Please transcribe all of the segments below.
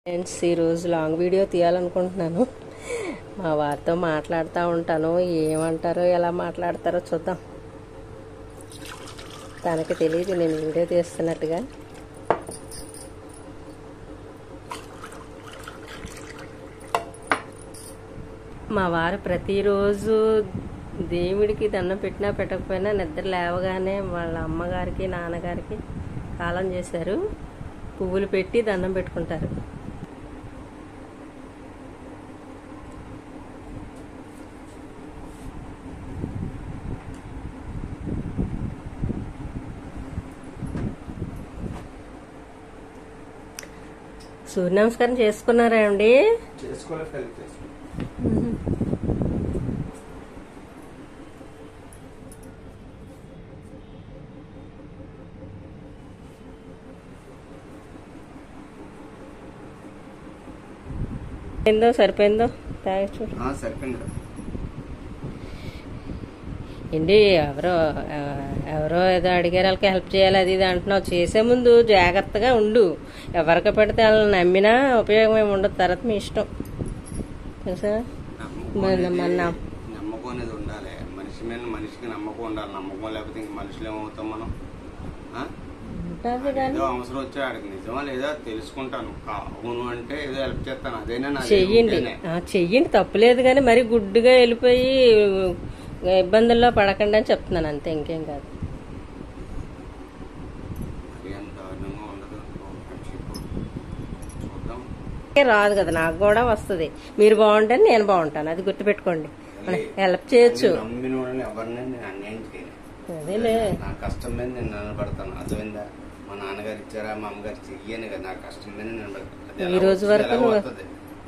Friends ఈరోజు long video తీయాలనుకుంటున్నాను. మా వారితో మాట్లాడుతూ ఉంటాను. ఏమంటారో ఎలా మాట్లాడతారో చూద్దాం. తనకి తెలియదు నేను వీడియో తీస్తున్నట్టుగా. మా వారు ప్రతిరోజు దేవుడికి దండం పెట్టినా పెట్టకపోయినా నిద్ర లేవగానే వాళ్ళ అమ్మగారికి నాన్నగారికి కాలం చేశారు. పువ్వులు పెట్టి దండం పెట్టుకుంటారు. సూర్య నమస్కారం చేసుకున్నారా అండి? సరిపోయిందో తాగి చూడు. ఏంటి ఎవరో ఏదో అడిగారు వాళ్ళకి హెల్ప్ చేయాలి అది ఇది అంటున్నావు. చేసే ముందు జాగ్రత్తగా ఉండు. ఎవరికి పెడితే వాళ్ళని నమ్మినా ఉపయోగం ఏమి ఉండదు. తర్వాత మీ ఇష్టం. తెలుసా? నమ్మకం అనేది ఉండాలి. మనిషి మీద మనిషికి నమ్మకం ఉండాలి. నమ్మకం లేకపోతే ఇంక మనుషులు ఏమవుతాం మనం? ఏదో అవసరం వచ్చి ఆడికి నిజమా లేదా తెలుసుకుంటాను. అవును అంటే ఏదో హెల్ప్ చేస్తాను. అదేనా చెయ్యండి తప్పులేదు. కానీ మరి గుడ్డుగా వెళ్ళిపోయి ఇబ్బందుల్లో పడకండి అని చెప్తున్నాను. అంతే, ఇంకేం కాదు. రాదు కదా, నాకు కూడా వస్తుంది. మీరు బాగుంటే నేను బాగుంటాను. అది గుర్తుపెట్టుకోండి. హెల్ప్ చేయొచ్చు. అదేలే, నా కష్టం మీద నేను నిలబడతాను. అర్థమైందా? మా నాన్నగారు ఇచ్చారా మా అమ్మగారు చెయ్యను కదా, నా కష్టం మీద నిలబడతాను. ఈ రోజు వరకు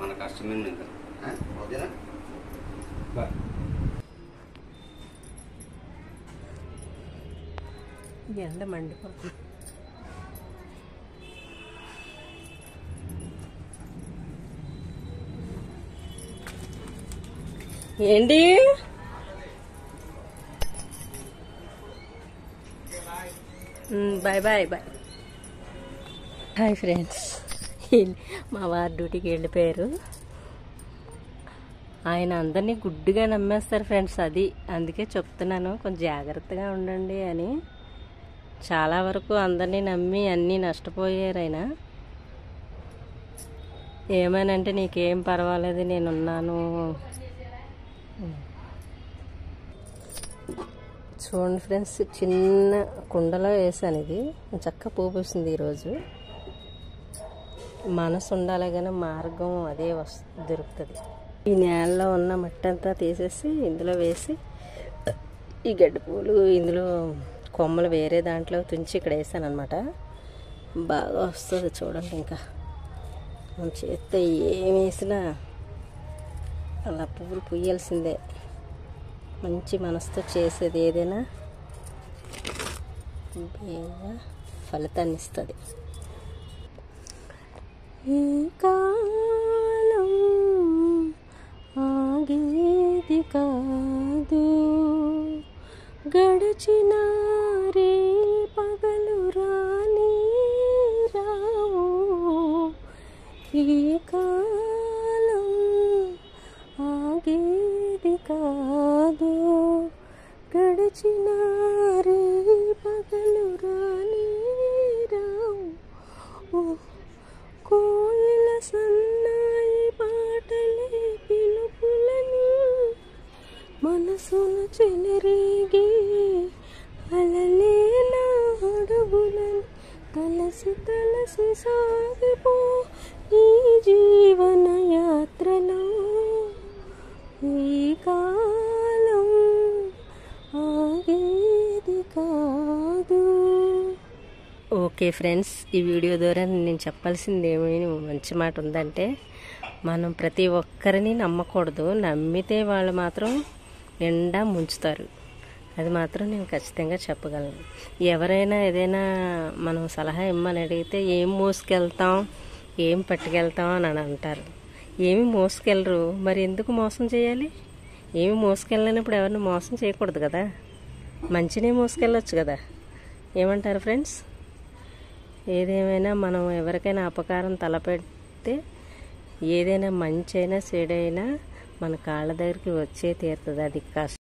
మన కష్టం మీద ఓకేనా? ఎండ మండిపోతుంది. ఏంటి bye bye bye. Hi friends, మా వారు డ్యూటీకి వెళ్ళిపోయారు. ఆయన అందరినీ గుడ్డుగా నమ్మేస్తారు ఫ్రెండ్స్. అది అందుకే చెప్తున్నాను, కొంచెం జాగ్రత్తగా ఉండండి అని. చాలా వరకు అందరినీ నమ్మి అన్నీ నష్టపోయారు ఆయన. ఏమైనంటే నీకేం పర్వాలేదు నేనున్నాను. చూడండి ఫ్రెండ్స్, చిన్న కుండలో వేసాను. ఇది చక్కగా పువ్వు పూసింది ఈరోజు. మనసు ఉండాలి కానీ మార్గం అదే దొరుకుతుంది. ఈ నేలలో ఉన్న మట్టి అంతా తీసేసి ఇందులో వేసి ఈ గడ్డి పూలు ఇందులో కొమ్మలు వేరే దాంట్లో తుంచి ఇక్కడ వేసాను అనమాట. బాగా వస్తుంది చూడండి. ఇంకా మనం చేస్తే ఏం వేసినా అలా పువ్వులు పూయాల్సిందే. మంచి మనసుతో చేసేది ఏదైనా ఫలితాన్ని ఇస్తుంది. ఈ కాలం ఆగేది కాదు, గడిచిన రే పగలు రాని రావు. ఈ కాలం ఆగేది కాదు, గడిచిన రే పగలు రాని రావు. కోయిల సన్నాయి పాటలే పిలుపులని మనసును చెలరేగి అలలే నా అడుగులని తలసి తలసి సాగిపో ఈ జీవన యాత్రలో. ఈ కాలం ఆగేది కాదు. ఓకే ఫ్రెండ్స్, ఈ వీడియో ద్వారా నేను చెప్పాల్సింది ఏమైనా మంచి మాట ఉందంటే, మనం ప్రతి ఒక్కరిని నమ్మకూడదు. నమ్మితే వాళ్ళు మాత్రం నిండా ముంచుతారు. అది మాత్రం నేను ఖచ్చితంగా చెప్పగలను. ఎవరైనా ఏదైనా మనం సలహా ఇమ్మని అడిగితే ఏం మోసుకెళ్తాం ఏం పట్టుకెళ్తాం అని అంటారు. ఏమి మోసుకెళ్ళరు, మరి ఎందుకు మోసం చేయాలి? ఏమి మోసుకెళ్ళినప్పుడు ఎవరిని మోసం చేయకూడదు కదా, మంచినే మోసుకెళ్ళొచ్చు కదా. ఏమంటారు ఫ్రెండ్స్? ఏదేమైనా మనం ఎవరికైనా అపకారం నమ్మితే ఏదైనా మంచి అయినా చెడైనా మన కాళ్ళ దగ్గరికి వచ్చే తీరుతుంది. అది కష్టం.